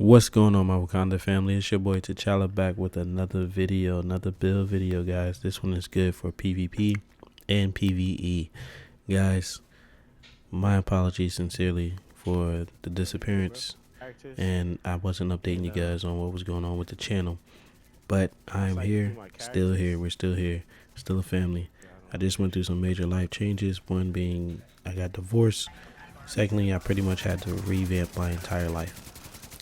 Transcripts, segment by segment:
What's going on, my Wakanda family? It's your boy T'Challa back with another video, another build video, guys. This one is good for PvP and PvE. Guys, my apologies sincerely for the disappearance, and I wasn't updating you guys on what was going on with the channel. But I'm here, still here, we're still here, still a family. I just went through some major life changes, one being I got divorced. Secondly, I pretty much had to revamp my entire life.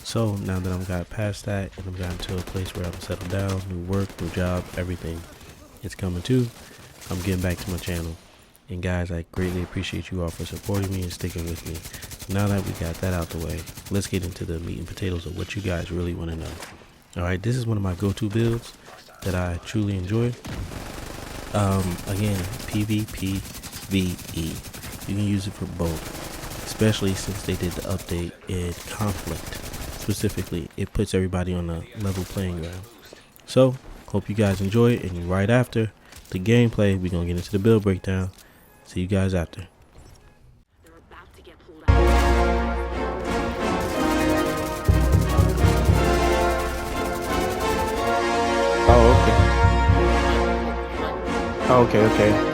So now that I've got past that and I've gotten to a place where I'm settled down, new work, new job, everything, it's coming too. I'm getting back to my channel. And guys, I greatly appreciate you all for supporting me and sticking with me. Now that we got that out the way, let's get into the meat and potatoes of what you guys really want to know. Alright, this is one of my go-to builds that I truly enjoy. Again, PvP, PvE. You can use it for both, especially since they did the update in conflict. Specifically, it puts everybody on a level playing ground. So, hope you guys enjoy it, and right after the gameplay, we're going to get into the build breakdown. See you guys after. Oh, okay.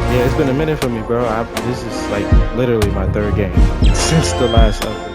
Yeah, it's been a minute for me, bro. This is like literally my third game since the last update.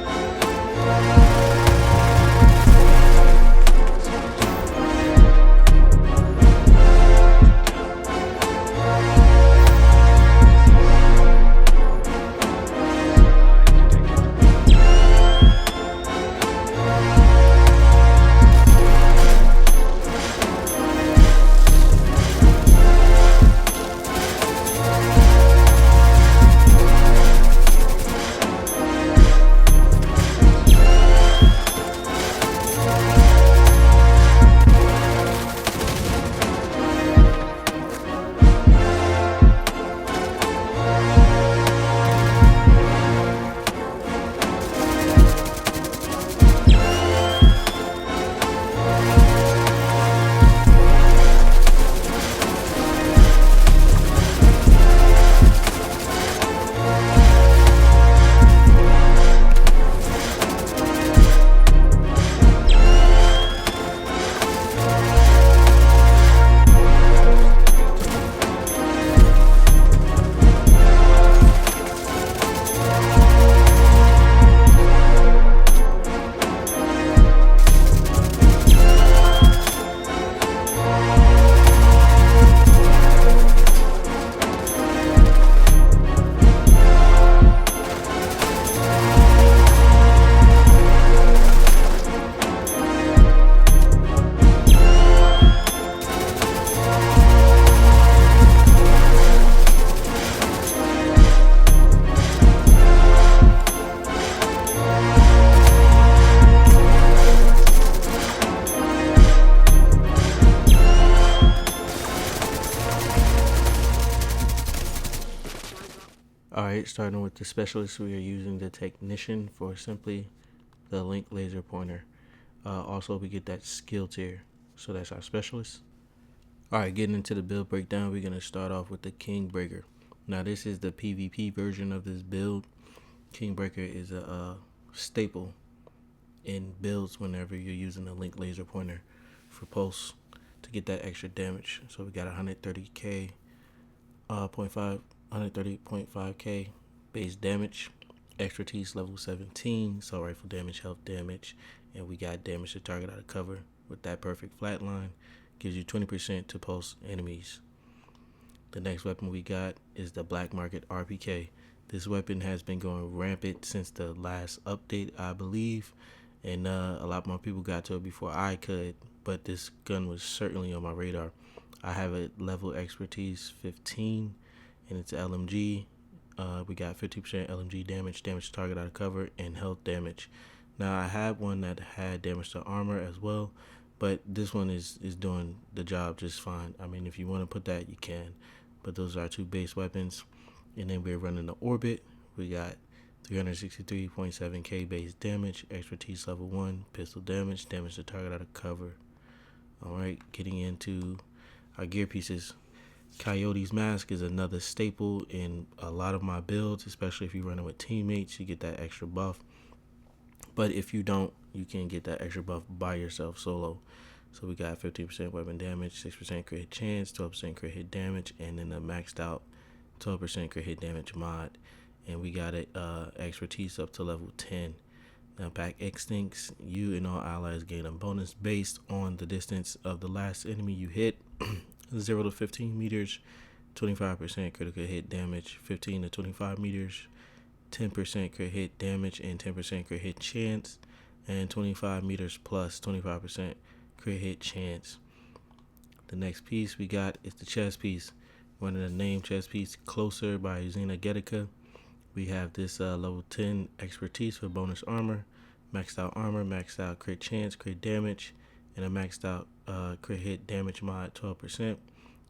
Alright, starting with the specialist, we are using the technician for simply the link laser pointer. Also, we get that skill tier, so that's our specialist. Alright, getting into the build breakdown, we're going to start off with the Kingbreaker. Now, this is the PvP version of this build. Kingbreaker is a staple in builds whenever you're using a link laser pointer for pulse to get that extra damage. So we got 130k, 130.5k base damage, expertise level 17, assault rifle damage, health damage, and we got damage to target out of cover with that perfect flatline. Gives you 20% to pulse enemies. The next weapon we got is the Black Market RPK. This weapon has been going rampant since the last update, I believe, and a lot more people got to it before I could, but this gun was certainly on my radar. I have a level expertise 15, and it's LMG. We got 50% LMG damage, damage to target out of cover, and health damage. Now, I had one that had damage to armor as well, but this one is doing the job just fine. I mean, if you want to put that, you can. But those are our two base weapons. And then we're running the Orbit. We got 363.7k base damage, expertise level 1, pistol damage, damage to target out of cover, Alright, getting into our gear pieces. Coyote's Mask is another staple in a lot of my builds, especially if you're running with teammates. You get that extra buff. But if you don't, you can get that extra buff by yourself solo. So we got 15% weapon damage, 6% crit hit chance, 12% crit hit damage, and then a maxed out 12% crit hit damage mod. And we got it expertise up to level 10. Now pack Extincts, you and all allies gain a bonus based on the distance of the last enemy you hit. 0 to 15 meters, 25% critical hit damage, 15 to 25 meters, 10% crit hit damage and 10% crit hit chance, and 25 meters plus 25% crit hit chance. The next piece we got is the chest piece. One of the name chest piece, Closer by Xena Getica. We have this level 10 expertise for bonus armor, maxed out crit chance, crit damage, and a maxed out crit hit damage mod 12%.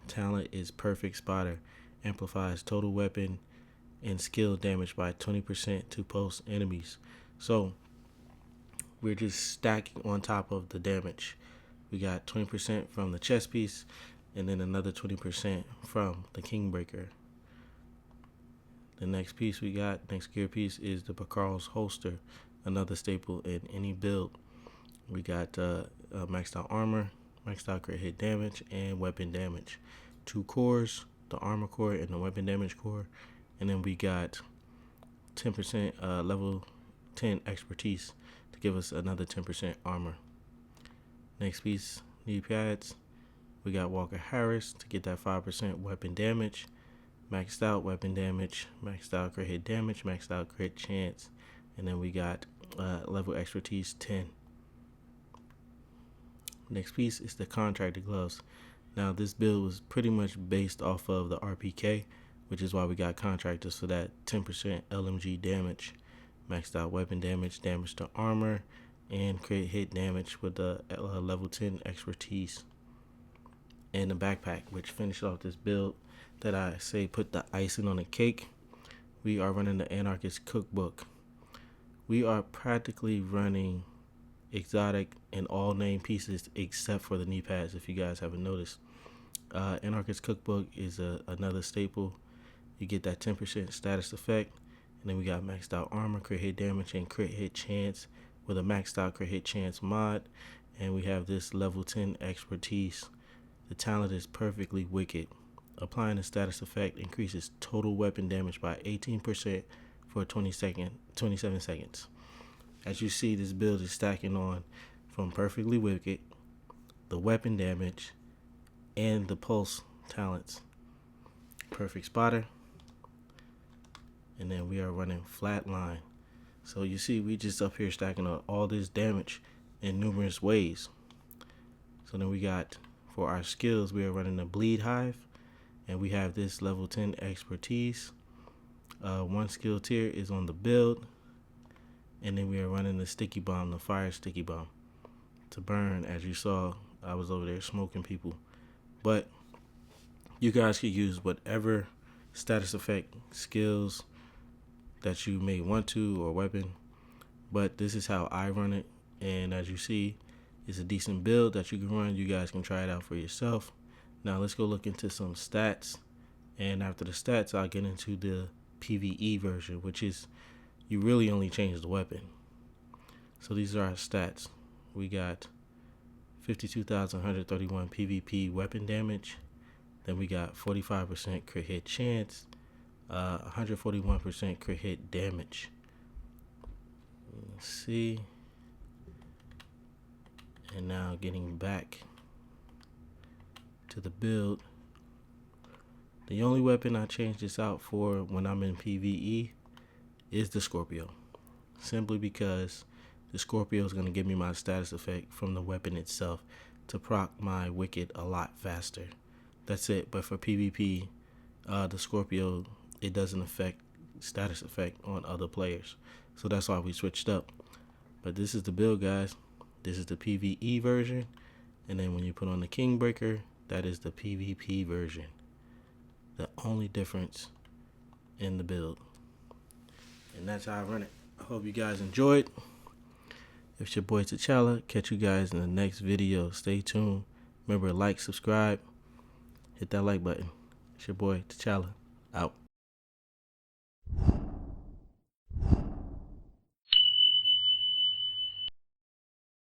Talent is Perfect Spotter, amplifies total weapon and skill damage by 20% to post enemies. So we're just stacking on top of the damage. We got 20% from the chest piece and then another 20% from the Kingbreaker. The next piece we got, next gear piece, is the Bakarl's Holster, another staple in any build. We got maxed out armor, maxed out crit hit damage, and weapon damage. 2 cores, the armor core and the weapon damage core. And then we got 10% level 10 expertise to give us another 10% armor. Next piece, knee pads. We got Walker Harris to get that 5% weapon damage. Maxed out weapon damage, maxed out crit hit damage, maxed out crit chance. And then we got level expertise 10. Next piece is the contractor gloves. Now this build was pretty much based off of the RPK, which is why we got contractors for that 10% LMG damage, maxed out weapon damage, damage to armor, and crit hit damage with the level 10 expertise. And the backpack, which finished off this build that I say put the icing on the cake. We are running the Anarchist Cookbook. We are practically running exotic and all name pieces except for the knee pads, if you guys haven't noticed. Anarchist Cookbook is another staple. You get that 10% status effect, and then we got maxed out armor, crit hit damage, and crit hit chance with a maxed out crit hit chance mod. And we have this level 10 expertise. The talent is Perfectly Wicked. Applying the status effect increases total weapon damage by 18% for 27 seconds. As you see, this build is stacking on from Perfectly Wicked, the weapon damage, and the pulse talents. Perfect Spotter. And then we are running Flatline. So you see, we just up here stacking on all this damage in numerous ways. So then we got, for our skills, we are running the Bleed Hive. And we have this level 10 expertise. One skill tier is on the build. And then we are running the Sticky Bomb, the Fire Sticky Bomb, to burn. As you saw, I was over there smoking people. But you guys could use whatever status effect skills that you may want to, or weapon. But this is how I run it. And as you see, it's a decent build that you can run. You guys can try it out for yourself. Now let's go look into some stats, and after the stats I'll get into the PvE version, which is you really only change the weapon. So these are our stats. We got 52,131 PvP weapon damage, then we got 45% crit hit chance, 141% crit hit damage. Let's see, and now getting back to the build. The only weapon I change this out for when I'm in PvE is the Scorpio, simply because the Scorpio is going to give me my status effect from the weapon itself to proc my Wicked a lot faster. That's it. But for PvP, the Scorpio, it doesn't affect status effect on other players, so that's why we switched up. But this is the build, guys. This is the PvE version, and then when you put on the Kingbreaker, that is the PvP version. The only difference in the build. And that's how I run it. I hope you guys enjoyed. It's your boy T'Challa. Catch you guys in the next video. Stay tuned. Remember, like, subscribe, hit that like button. It's your boy T'Challa, out.